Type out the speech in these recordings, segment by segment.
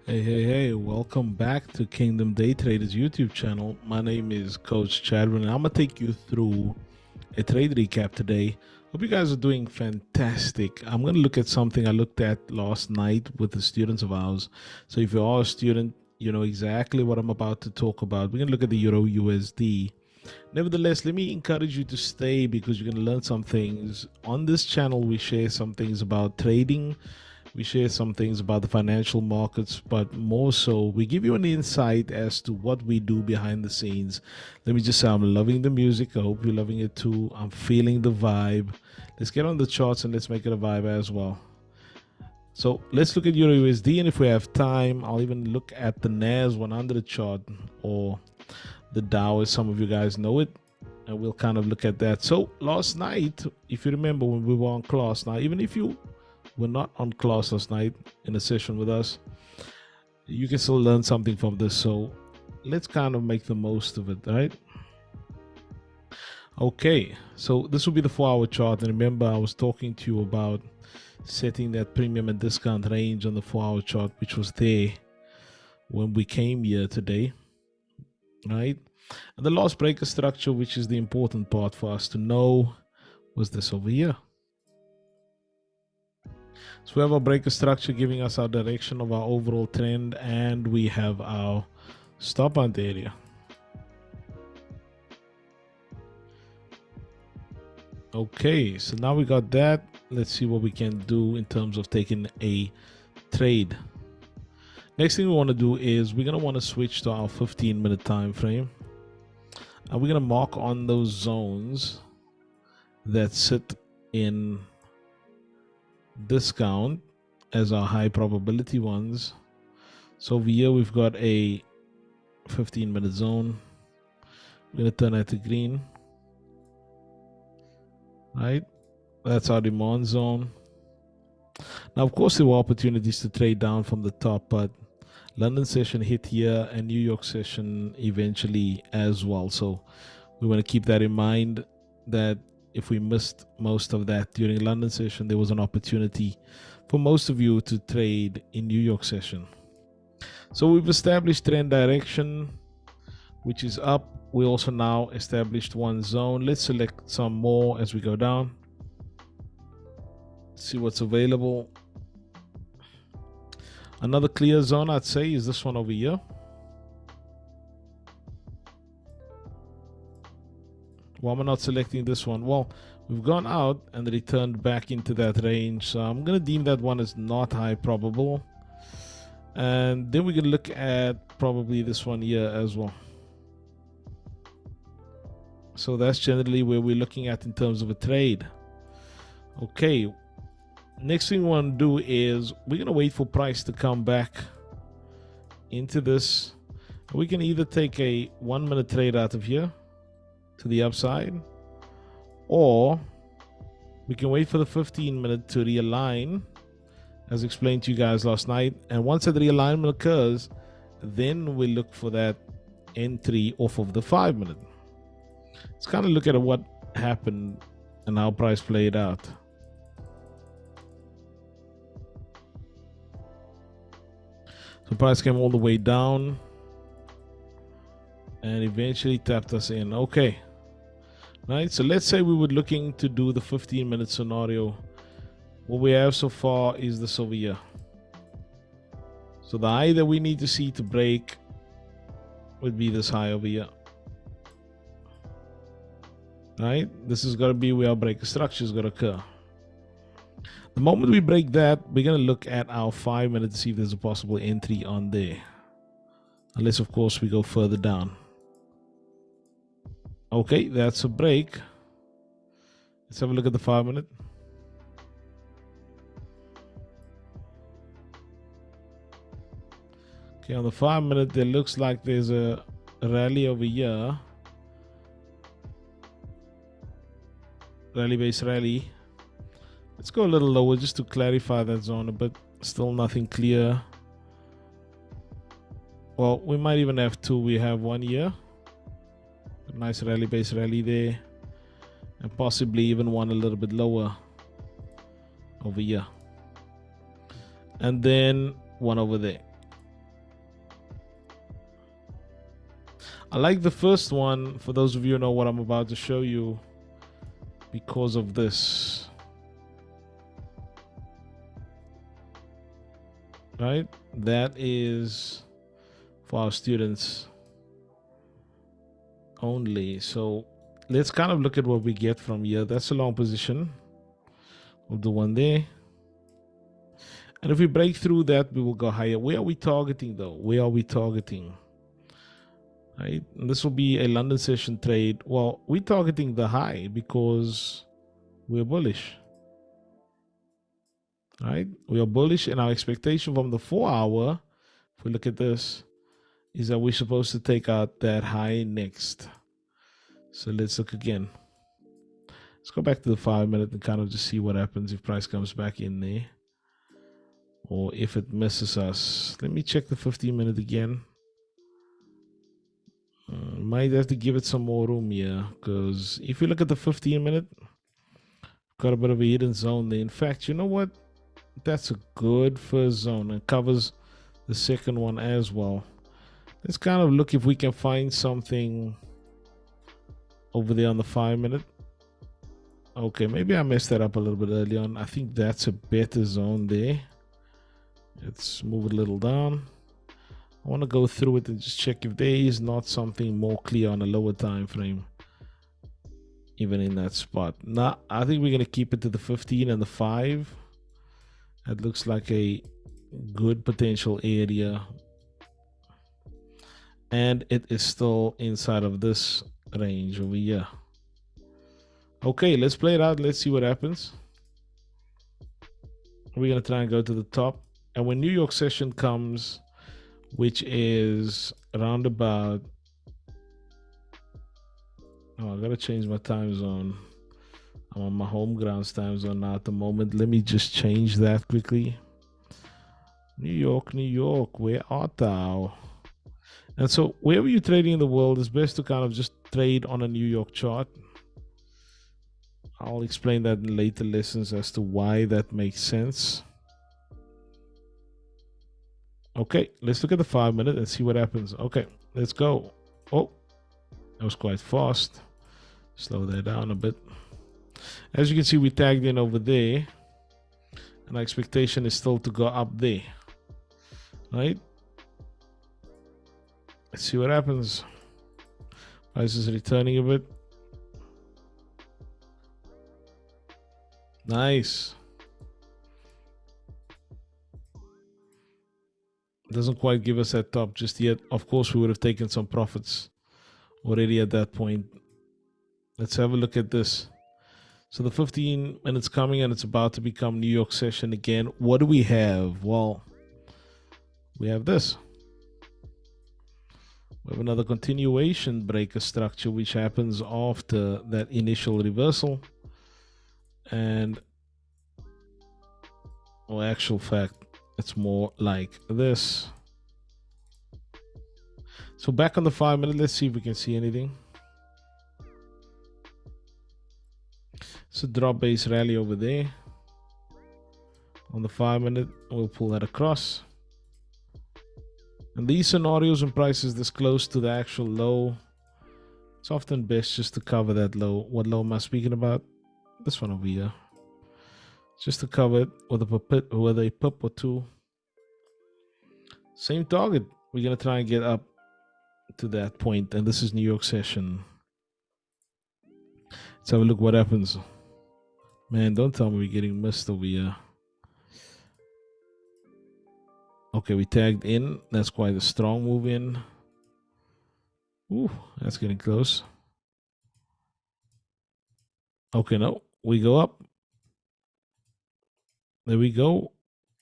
Hey, welcome back to Kingdom Day Traders YouTube channel. My name is Coach Chadwin, and I'm gonna take you through a trade recap today. Hope you guys are doing fantastic. I'm gonna look at something I looked at last night with the students of ours. So if you are a student, you know exactly what I'm about to talk about. We're gonna look at the Euro USD. Nevertheless, let me encourage you to stay because you're gonna learn some things. On this channel, we share some things about trading. We share some things about the financial markets, but more so, we give you an insight as to what we do behind the scenes. Let me just say, I'm loving the music. I hope you're loving it too. I'm feeling the vibe. Let's get on the charts and let's make it a vibe as well. So let's look at Euro USD, and if we have time, I'll even look at the NAS 100 chart or the Dow, as some of you guys know it, and we'll kind of look at that. So last night, if you remember when we were on class, now even if you were not on class last night in a session with us, you can still learn something from this. So let's kind of make the most of it, right? Okay, so this will be the 4-hour chart, and remember I was talking to you about setting that premium and discount range on the 4-hour chart, which was there when we came here today, right? And the loss breaker structure, which is the important part for us to know, was this over here. So we have our breaker structure giving us our direction of our overall trend, and we have our stop hunt area. Okay, so now we got that. Let's see what we can do in terms of taking a trade. Next thing we want to do is we're going to want to switch to our 15-minute time frame, and we're going to mark on those zones that sit in discount as our high probability ones. So over here we've got a 15-minute zone. We're going to turn that to green, right? That's our demand zone. Now, of course, there were opportunities to trade down from the top, but London session hit here and New York session eventually as well. So we want to keep that in mind, that if we missed most of that during London session, there was an opportunity for most of you to trade in New York session. So we've established trend direction, which is up. We also now established one zone. Let's select some more as we go down. See what's available. Another clear zone, I'd say, is this one over here. Why am I not selecting this one? Well, we've gone out and returned back into that range, so I'm going to deem that one as not high probable. And then we can look at probably this one here as well. So that's generally where we're looking at in terms of a trade. Okay, next thing we want to do is we're going to wait for price to come back into this. We can either take a 1-minute trade out of here to the upside, or we can wait for the 15-minute to realign, as explained to you guys last night. And once that realignment occurs, then we look for that entry off of the 5-minute. Let's kind of look at what happened and how price played out. So price came all the way down and eventually tapped us in. Okay, right, so let's say we were looking to do the 15-minute scenario. What we have so far is this over here. So the high that we need to see to break would be this high over here, right? This is going to be where our breaker structure is going to occur. The moment we break that, we're going to look at our 5-minute to see if there's a possible entry on there, unless of course we go further down. Okay, that's a break. Let's have a look at the 5-minute. Okay, on the 5-minute, there looks like there's a rally over here. Rally-based rally. Let's go a little lower just to clarify that zone a bit. Still nothing clear. Well, we might even have two. We have one here. A nice rally-based rally there. And possibly even one a little bit lower over here. And then one over there. I like the first one, for those of you who know what I'm about to show you, because of this. Right? That is for our students only. So let's kind of look at what we get from here. That's a long position. We'll do one there. And if we break through that, we will go higher. Where are we targeting though? Where are we targeting? Right? And this will be a London session trade. Well, we're targeting the high because we're bullish. Right? We are bullish, and our expectation from the 4-hour, if we look at this, is that we're supposed to take out that high next. So let's look again. Let's go back to the 5-minute and kind of just see what happens if price comes back in there, or if it misses us. Let me check the 15-minute again. Might have to give it some more room here, because if you look at the 15-minute, got a bit of a hidden zone there. In fact, you know what? That's a good first zone and covers the second one as well. Let's kind of look if we can find something over there on the 5-minute. Okay, maybe I messed that up a little bit early on. I think that's a better zone there. Let's move it a little down. I want to go through it and just check if there is not something more clear on a lower time frame, even in that spot. Now, I think we're going to keep it to the 15 and the 5. That looks like a good potential area. And it is still inside of this range over here. Okay, let's play it out. Let's see what happens. We're going to try and go to the top. And when New York session comes, which is around about... Oh, I got to change my time zone. I'm on my home grounds time zone now at the moment. Let me just change that quickly. New York, where art thou? And so wherever you're trading in the world, it's best to kind of just trade on a New York chart. I'll explain that in later lessons as to why that makes sense. Okay, let's look at the 5-minute and see what happens. Okay, let's go. Oh, that was quite fast. Slow that down a bit. As you can see, we tagged in over there, and our expectation is still to go up there. Right? Let's see what happens. Price is returning a bit. Nice. Doesn't quite give us that top just yet. Of course, we would have taken some profits already at that point. Let's have a look at this. So the 15 minutes coming, and it's about to become New York session again. What do we have? Well, we have this. We have another continuation breaker structure, which happens after that initial reversal. And, well, actual fact, it's more like this. So back on the 5-minute, let's see if we can see anything. It's a drop base rally over there. On the 5-minute, we'll pull that across. And these scenarios and prices this close to the actual low, it's often best just to cover that low. What low am I speaking about? This one over here. Just to cover it with a pip or two. Same target. We're going to try and get up to that point. And this is New York session. Let's have a look what happens. Man, don't tell me we're getting missed over here. Okay, we tagged in. That's quite a strong move in. Ooh, that's getting close. Okay, no. We go up. There we go.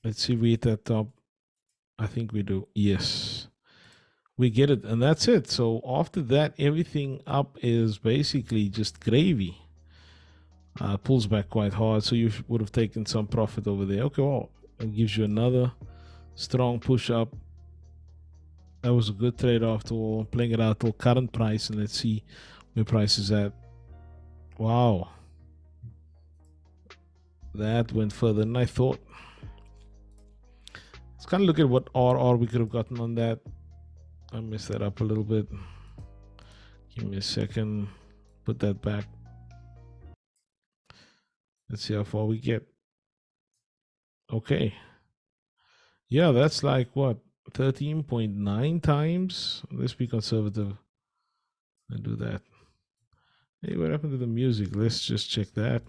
Let's see if we hit that top. I think we do. Yes. We get it. And that's it. So after that, everything up is basically just gravy. Pulls back quite hard. So you would have taken some profit over there. Okay, well, it gives you another strong push up. That was a good trade after all. Playing it out till current price, and let's see where price is at. Wow, that went further than I thought. Let's kind of look at what RR we could have gotten on that. I messed that up a little bit. Give me a second. Put that back. Let's see how far we get. Okay. Yeah, that's like what? 13.9 times? Let's be conservative and do that. Hey, what happened to the music? Let's just check that.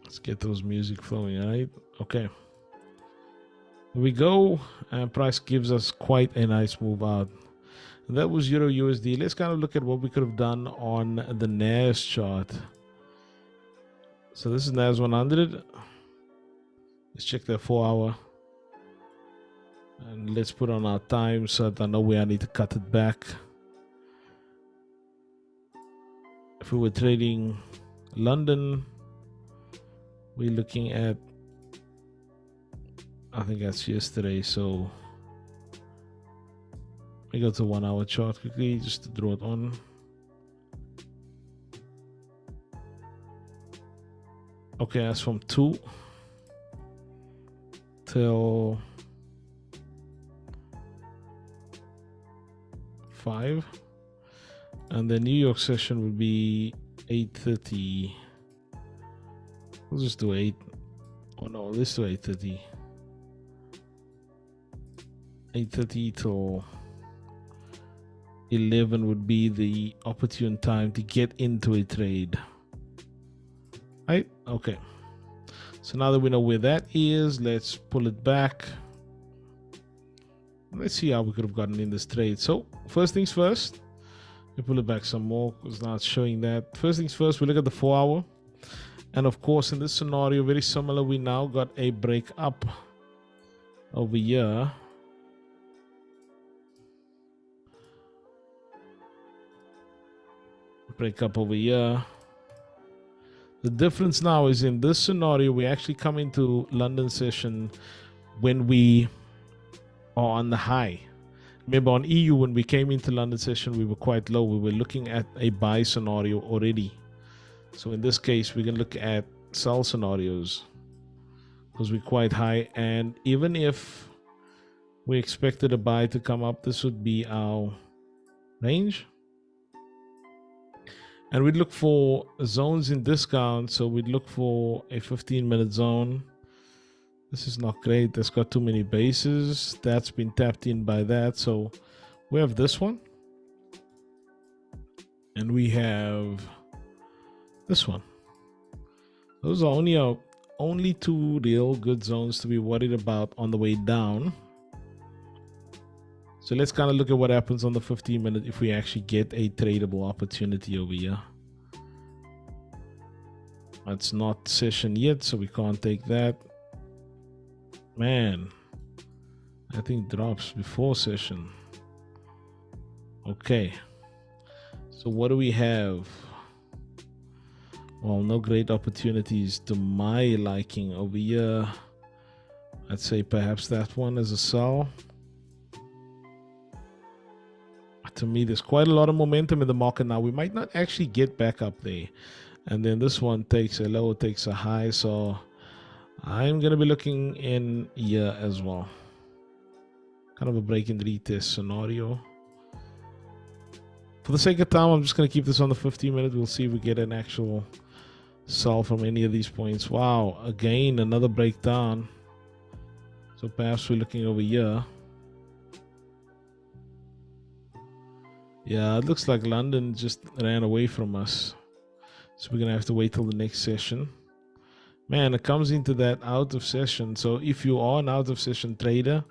Let's get those music flowing, right? Okay. Here we go. And price gives us quite a nice move out. And that was Euro USD. Let's kind of look at what we could have done on the NAS chart. So this is NAS 100. Let's check that 4 hour. And let's put on our time so that I know where I need to cut it back. If we were trading London, we're looking at, I think that's yesterday. So we go to 1 hour chart quickly just to draw it on. Okay, that's from 2 till 5, and the New York session would be 8:30. We'll just do 8. Oh no, let's do 8:30. 8:30 till 11 would be the opportune time to get into a trade. Right? Okay. So now that we know where that is, let's pull it back. Let's see how we could have gotten in this trade. So first things first, we pull it back some more because now it's showing that. First things first, we look at the 4 hour. And of course, in this scenario, very similar, we now got a break up over here. Break up over here. The difference now is in this scenario, we actually come into London session when we are on the high. Remember on EU, when we came into London session, we were quite low. We were looking at a buy scenario already. So in this case, we can look at sell scenarios because we're quite high. And even if we expected a buy to come up, this would be our range. And we'd look for zones in discount. So we'd look for a 15-minute zone. This is not great. That's got too many bases. That's been tapped in by that. So we have this one. And we have this one. Those are only 2 real good zones to be worried about on the way down. So let's kind of look at what happens on the 15-minute if we actually get a tradable opportunity over here. It's not session yet, so we can't take that. Man, I think drops before session. Okay. So what do we have? Well, no great opportunities to my liking over here. I'd say perhaps that one is a sell. To me, there's quite a lot of momentum in the market now. We might not actually get back up there. And then this one takes a low, takes a high. So I'm going to be looking in here as well. Kind of a break and retest scenario. For the sake of time, I'm just going to keep this on the 15-minute. We'll see if we get an actual sell from any of these points. Wow, again, another breakdown. So perhaps we're looking over here. Yeah, it looks like London just ran away from us. So we're going to have to wait till the next session. Man, it comes into that out of session. So if you are an out of session trader,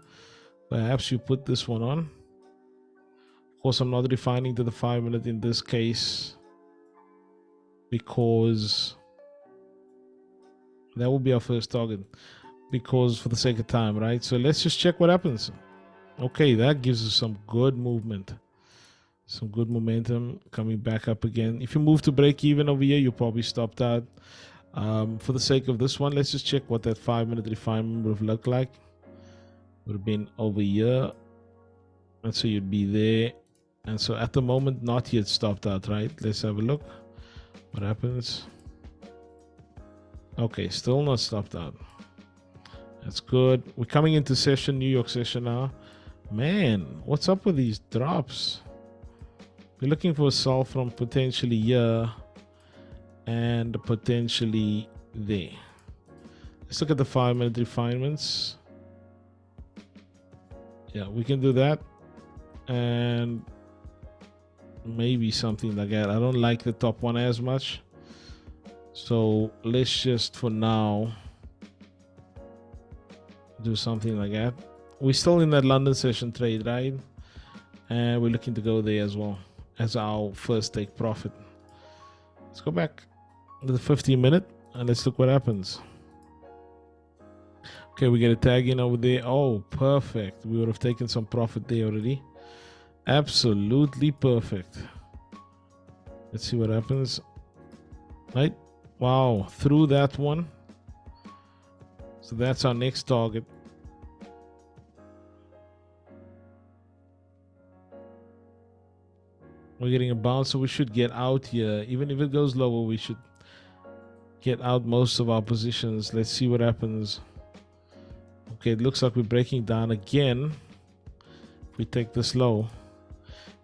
perhaps you put this one on. Of course, I'm not refining to the 5-minute in this case because that will be our first target. Because for the sake of time, right? So let's just check what happens. Okay, that gives us some good movement. Some good momentum coming back up again. If you move to break even over here, you probably stopped out. For the sake of this one, let's just check what that 5-minute refinement would have looked like. Would have been over here. And so you'd be there. And so at the moment, not yet stopped out, right? Let's have a look. What happens? Okay, still not stopped out. That's good. We're coming into session, New York session now. Man, what's up with these drops? We're looking for a sell from potentially here and potentially there. Let's look at the 5-minute refinements. Yeah, we can do that. And maybe something like that. I don't like the top one as much. So let's just for now do something like that. We're still in that London session trade, right? And we're looking to go there as well as our first take profit. Let's go back to the 15-minute and let's look what happens. Okay, we get a tag in over there. Oh, perfect. We would have taken some profit there already. Absolutely perfect. Let's see what happens. Right? Wow, through that one. So that's our next target. We're getting a bounce, so we should get out here. Even if it goes lower, we should get out most of our positions. Let's see what happens. Okay, it looks like we're breaking down again. If we take this low.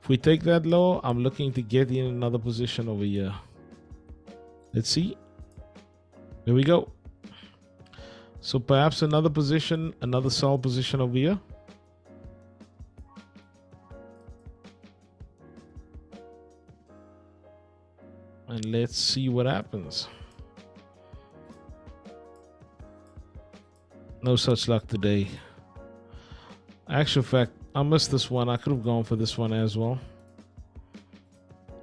If we take that low, I'm looking to get in another position over here. Let's see. There we go. So perhaps another position, another sell position over here. And let's see what happens. No such luck today. Actual fact, I missed this one. I could have gone for this one as well.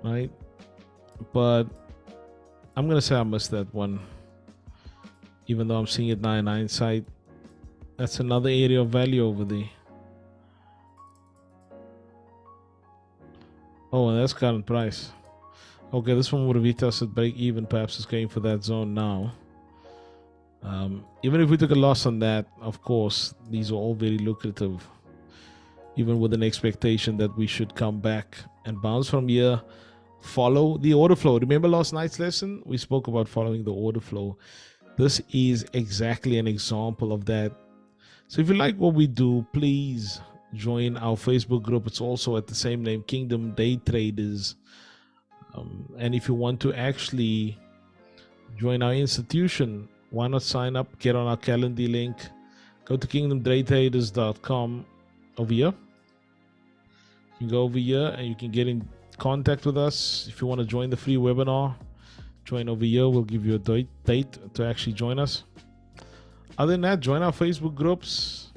Right? But I'm going to say I missed that one. Even though I'm seeing it 99 side. That's another area of value over there. Oh, and that's current price. Okay, this one would have hit us at break even. Perhaps it's going for that zone now. Even if we took a loss on that, of course, these are all very lucrative. Even with an expectation that we should come back and bounce from here. Follow the order flow. Remember last night's lesson? We spoke about following the order flow. This is exactly an example of that. So if you like what we do, please join our Facebook group. It's also at the same name, Kingdom Day Traders. And if you want to actually join our institution, why not sign up, get on our calendar link, go to kingdomdaytraders.com over here. You can go over here and you can get in contact with us. If you want to join the free webinar, join over here. We'll give you a date to actually join us. Other than that, join our Facebook groups.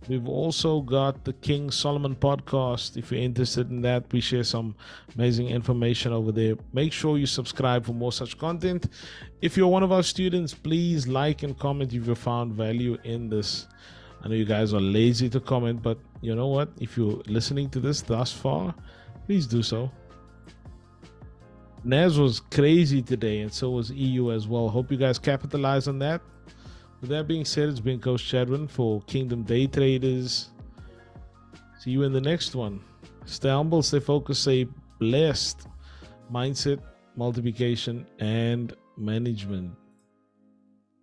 We've also got the King Solomon podcast. If you're interested in that, we share some amazing information over there. Make sure you subscribe for more such content. If you're one of our students, please like and comment if you found value in this. I know you guys are lazy to comment, but you know what? If you're listening to this thus far, please do so. NAS was crazy today, and so was EU as well. Hope you guys capitalize on that. With that being said, it's been Coach Chadwin for Kingdom Day Traders. See you in the next one. Stay humble, stay focused, stay blessed. Mindset, multiplication, and management.